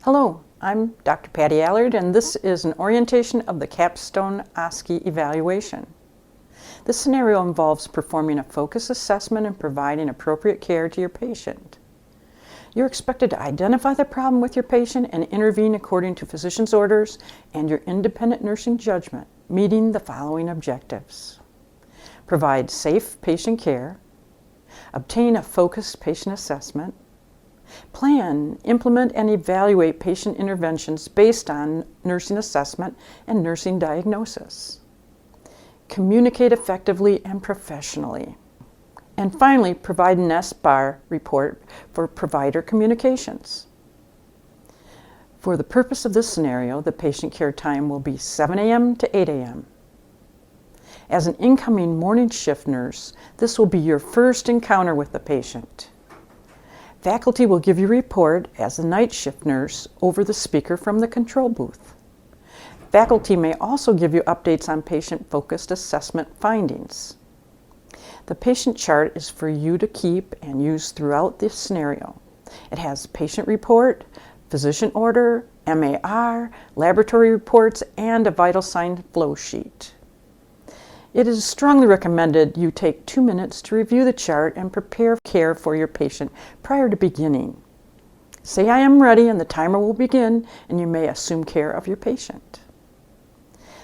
Hello, I'm Dr. Patti Allard, and this is an orientation of the Capstone OSCE evaluation. This scenario involves performing a focus assessment and providing appropriate care to your patient. You're expected to identify the problem with your patient and intervene according to physician's orders and your independent nursing judgment, meeting the following objectives. Provide safe patient care, obtain a focused patient assessment, plan, implement, and evaluate patient interventions based on nursing assessment and nursing diagnosis. Communicate effectively and professionally. And finally, provide an SBAR report for provider communications. For the purpose of this scenario, the patient care time will be 7 a.m. to 8 a.m. As an incoming morning shift nurse, this will be your first encounter with the patient. Faculty will give you a report as a night shift nurse over the speaker from the control booth. Faculty may also give you updates on patient-focused assessment findings. The patient chart is for you to keep and use throughout this scenario. It has patient report, physician order, MAR, laboratory reports, and a vital sign flow sheet. It is strongly recommended you take 2 minutes to review the chart and prepare care for your patient prior to beginning. Say "I am ready" and the timer will begin, and you may assume care of your patient.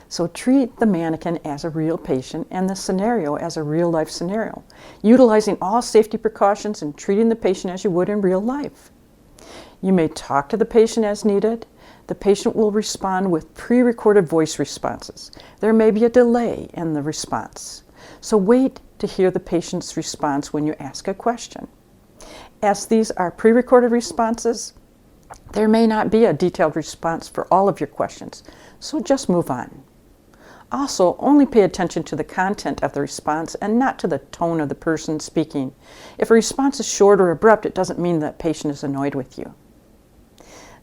So treat the mannequin as a real patient and the scenario as a real-life scenario, utilizing all safety precautions and treating the patient as you would in real life. You may talk to the patient as needed. The patient will respond with pre-recorded voice responses. There may be a delay in the response, so wait to hear the patient's response when you ask a question. As these are pre-recorded responses, there may not be a detailed response for all of your questions, so just move on. Also, only pay attention to the content of the response and not to the tone of the person speaking. If a response is short or abrupt, it doesn't mean that patient is annoyed with you.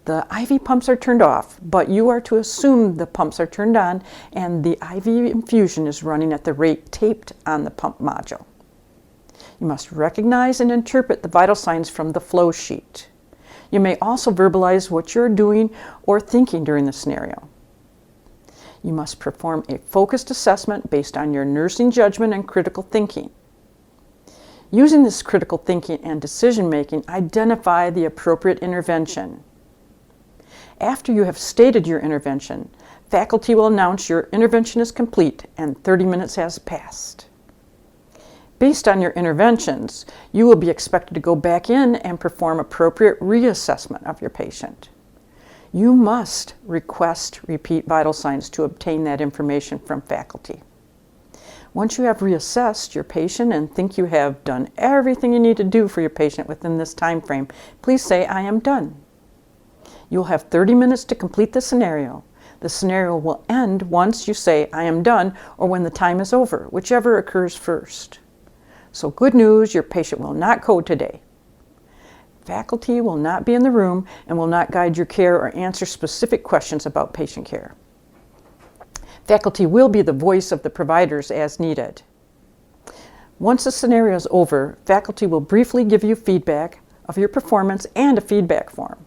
The IV pumps are turned off, but you are to assume the pumps are turned on and the IV infusion is running at the rate taped on the pump module. You must recognize and interpret the vital signs from the flow sheet. You may also verbalize what you're doing or thinking during the scenario. You must perform a focused assessment based on your nursing judgment and critical thinking. Using this critical thinking and decision making, identify the appropriate intervention. After you have stated your intervention, faculty will announce your intervention is complete and 30 minutes has passed. Based on your interventions, you will be expected to go back in and perform appropriate reassessment of your patient. You must request repeat vital signs to obtain that information from faculty. Once you have reassessed your patient and think you have done everything you need to do for your patient within this time frame, please say "I am done." You'll have 30 minutes to complete the scenario. The scenario will end once you say "I am done" or when the time is over, whichever occurs first. So good news, your patient will not code today. Faculty will not be in the room and will not guide your care or answer specific questions about patient care. Faculty will be the voice of the providers as needed. Once the scenario is over, faculty will briefly give you feedback of your performance and a feedback form.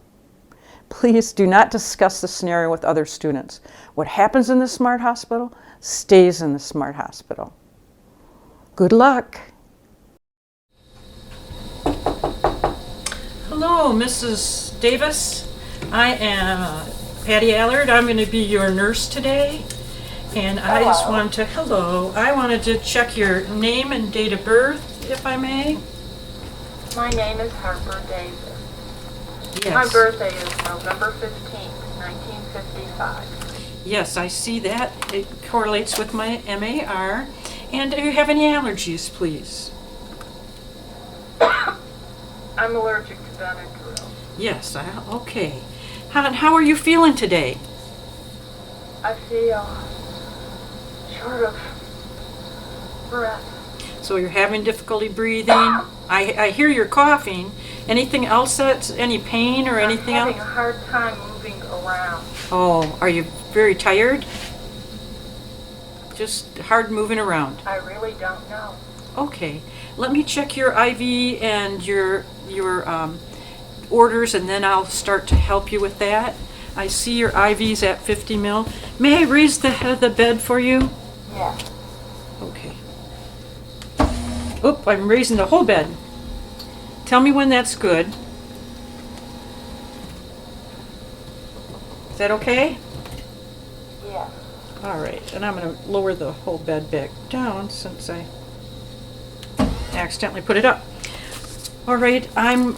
Please do not discuss the scenario with other students. What happens in the Smart Hospital stays in the Smart Hospital. Good luck. Hello, Mrs. Davis. I am Patti Allard. I'm going to be your nurse today. And I just wanted to, I wanted to check your name and date of birth, if I may. My name is Harper Davis. Yes. My birthday is November 15th, 1955. Yes, I see that. It correlates with my MAR. And do you have any allergies, please? I'm allergic to Benadryl. Yes, okay. How are you feeling today? I feel short of breath. So you're having difficulty breathing. I hear you're coughing. Anything else that's any pain or anything else? I'm having a hard time moving around. Oh, are you very tired? Just hard moving around. I really don't know. Okay, let me check your IV and your orders and then I'll start to help you with that. I see your IV's at 50 mil. May I raise the head of the bed for you? Yeah. Okay. Oop, I'm raising the whole bed. Tell me when that's good. Is that okay? Yeah. All right, and I'm going to lower the whole bed back down since I accidentally put it up. All right, I'm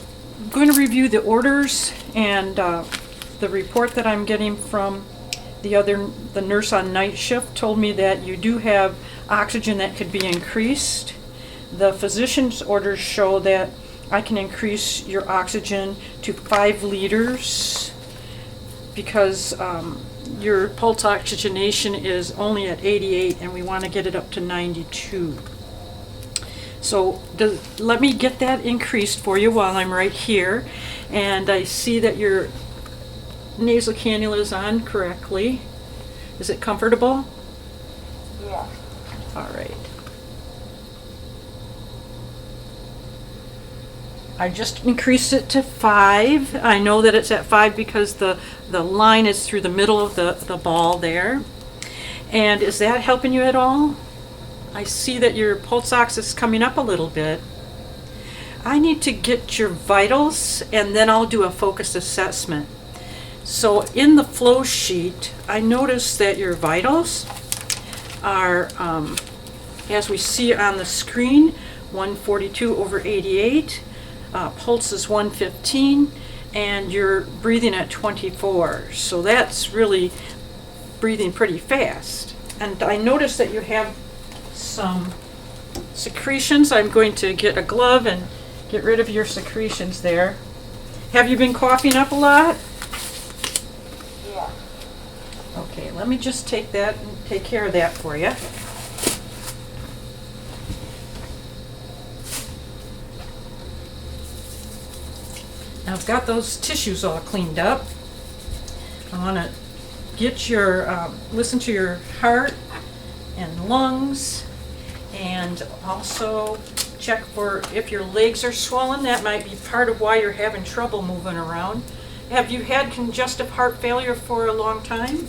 going to review the orders and the report that I'm getting from the nurse on night shift told me that you do have oxygen that could be increased. The physician's orders show that I can increase your oxygen to 5 liters because your pulse oxygenation is only at 88 and we want to get it up to 92. So let me get that increased for you while I'm right here. And I see that your nasal cannula is on correctly. Is it comfortable? Yeah. All right. I just increased it to 5. I know that it's at 5 because the line is through the middle of the ball there. And is that helping you at all? I see that your pulse ox is coming up a little bit. I need to get your vitals and then I'll do a focus assessment. So in the flow sheet, I noticed that your vitals are, as we see on the screen, 142/88. Pulse is 115 and you're breathing at 24. So that's really breathing pretty fast. And I noticed that you have some secretions. I'm going to get a glove and get rid of your secretions there. Have you been coughing up a lot? Yeah. Okay, let me just take that and take care of that for you. Now I've got those tissues all cleaned up. I want to get your, listen to your heart and lungs, and also check for if your legs are swollen. That might be part of why you're having trouble moving around. Have you had congestive heart failure for a long time?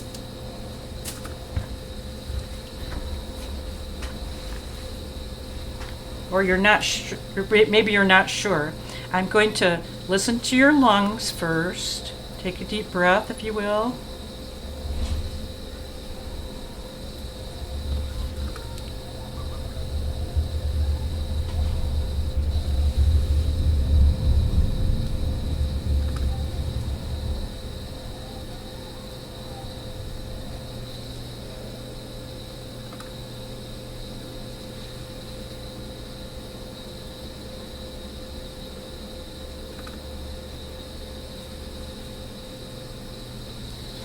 Or you're not sure, maybe you're not sure. I'm going to listen to your lungs first. Take a deep breath, if you will.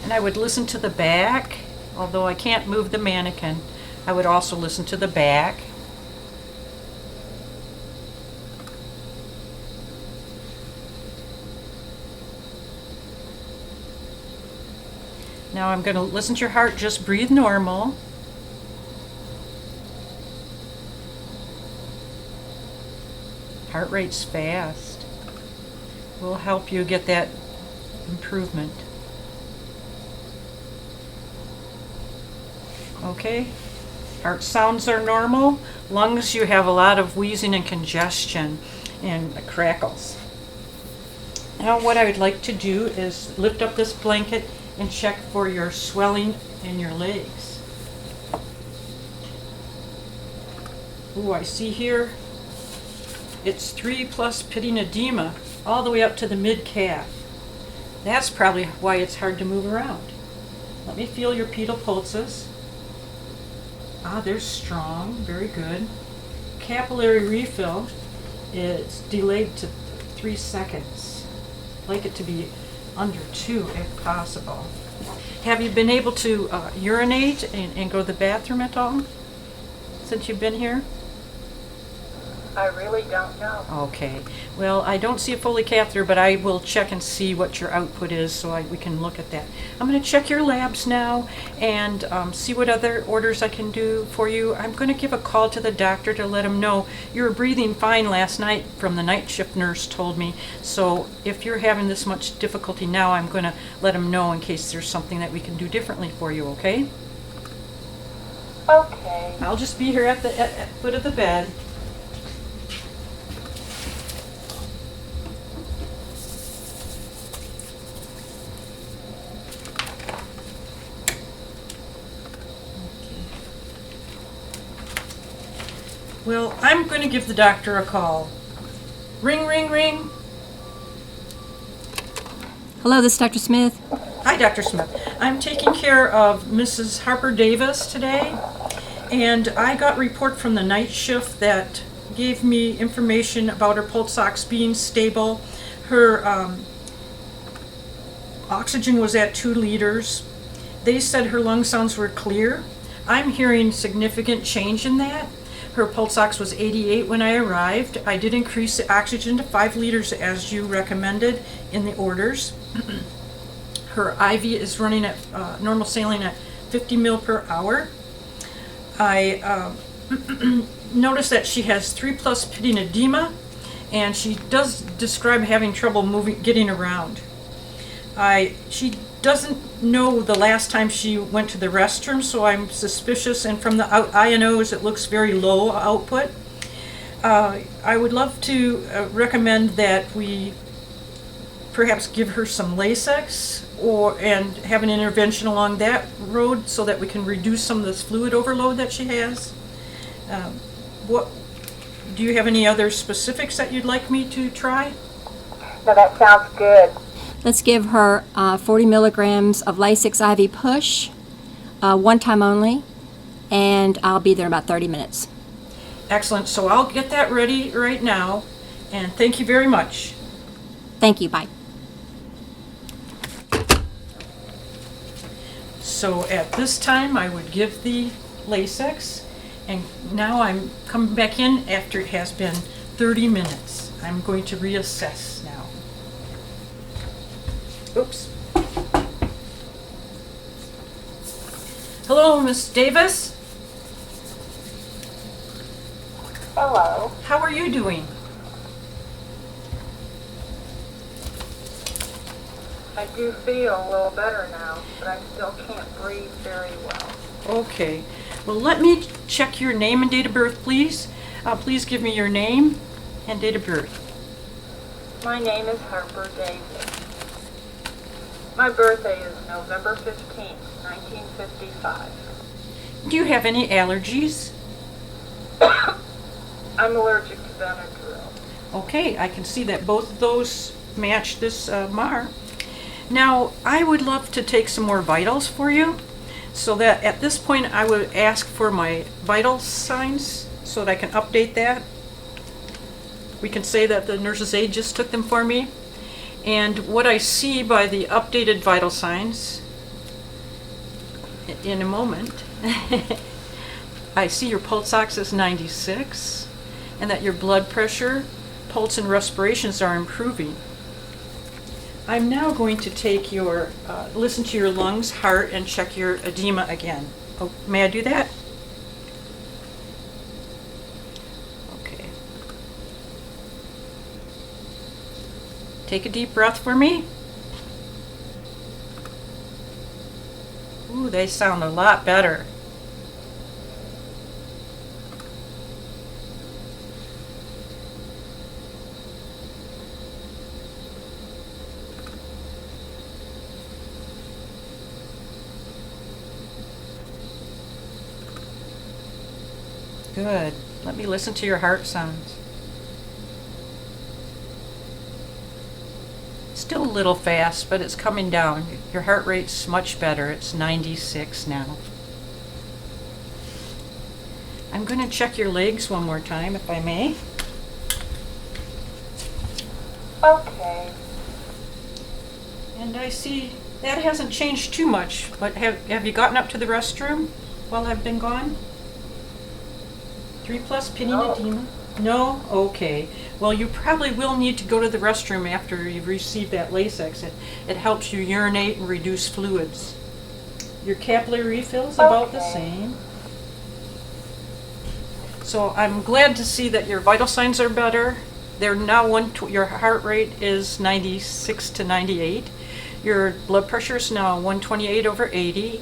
And I would listen to the back, although I can't move the mannequin. I would also listen to the back. Now I'm going to listen to your heart. Just breathe normal. Heart rate's fast. We'll help you get that improvement. Okay, heart sounds are normal. Lungs, you have a lot of wheezing and congestion and crackles. Now what I would like to do is lift up this blanket and check for your swelling in your legs. Ooh, I see here it's 3+ pitting edema all the way up to the mid-calf. That's probably why it's hard to move around. Let me feel your pedal pulses. Ah, they're strong, very good. Capillary refill is delayed to 3 seconds. I'd like it to be under 2 if possible. Have you been able to urinate and go to the bathroom at all since you've been here? I really don't know. Okay. Well, I don't see a Foley catheter, but I will check and see what your output is so we can look at that. I'm going to check your labs now and see what other orders I can do for you. I'm going to give a call to the doctor to let him know you were breathing fine last night from the night shift nurse told me. So if you're having this much difficulty now, I'm going to let him know in case there's something that we can do differently for you, okay? Okay. I'll just be here at the foot of the bed. Well, I'm going to give the doctor a call. Ring, ring, ring. Hello, this is Dr. Smith. Hi, Dr. Smith. I'm taking care of Mrs. Harper Davis today, and I got a report from the night shift that gave me information about her pulse ox being stable. Her oxygen was at 2 liters. They said her lung sounds were clear. I'm hearing significant change in that. Her pulse ox was 88 when I arrived. I did increase the oxygen to 5 liters as you recommended in the orders. Her IV is running at normal saline at 50 ml per hour. I noticed that she has 3+ pitting edema, and she does describe having trouble getting around. She doesn't know the last time she went to the restroom, so I'm suspicious, and from the INOs it looks very low output. I would love to recommend that we perhaps give her some Lasix and have an intervention along that road so that we can reduce some of this fluid overload that she has. Do you have any other specifics that you'd like me to try? No, that sounds good. Let's give her 40 milligrams of Lasix IV push, one time only, and I'll be there in about 30 minutes. Excellent. So I'll get that ready right now, and thank you very much. Thank you. Bye. So at this time, I would give the Lasix, and now I'm coming back in after it has been 30 minutes. I'm going to reassess now. Oops. Hello, Miss Davis. Hello. How are you doing? I do feel a little better now, but I still can't breathe very well. Okay. Well, let me check your name and date of birth, please. Please give me your name and date of birth. My name is Harper Davis. My birthday is November 15th, 1955. Do you have any allergies? I'm allergic to Benadryl. Okay, I can see that both of those match this MAR. Now, I would love to take some more vitals for you, so that at this point I would ask for my vital signs so that I can update that. We can say that the nurse's aide just took them for me. And what I see by the updated vital signs in a moment, I see your pulse ox is 96, and that your blood pressure, pulse, and respirations are improving. I'm now going to take your, listen to your lungs, heart, and check your edema again. Oh, may I do that? Okay. Take a deep breath for me. Ooh, they sound a lot better. Good. Let me listen to your heart sounds. Still a little fast, but it's coming down. Your heart rate's much better. It's 96 now. I'm going to check your legs one more time, if I may. Okay. And I see that hasn't changed too much, but have you gotten up to the restroom while I've been gone? 3+ pitting No. edema. No? Okay. Well, you probably will need to go to the restroom after you've received that Lasix. It helps you urinate and reduce fluids. Your capillary refill is about the Okay. same. So I'm glad to see that your vital signs are better. They're now your heart rate is 96 to 98. Your blood pressure is now 128/80.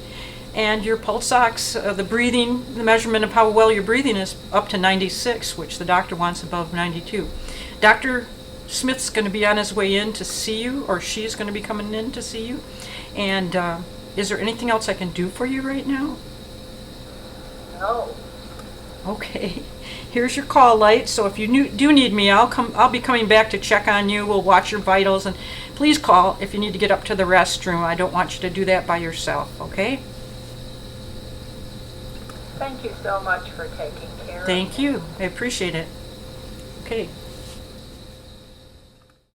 And your pulse ox, the breathing, the measurement of how well you're breathing is up to 96, which the doctor wants above 92. Dr. Smith's going to be on his way in to see you, or she's going to be coming in to see you. And is there anything else I can do for you right now? No. Okay. Here's your call light. So if you do need me, I'll be coming back to check on you. We'll watch your vitals, and please call if you need to get up to the restroom. I don't want you to do that by yourself, okay? Thank you so much for taking care of me. Thank you. I appreciate it. Okay.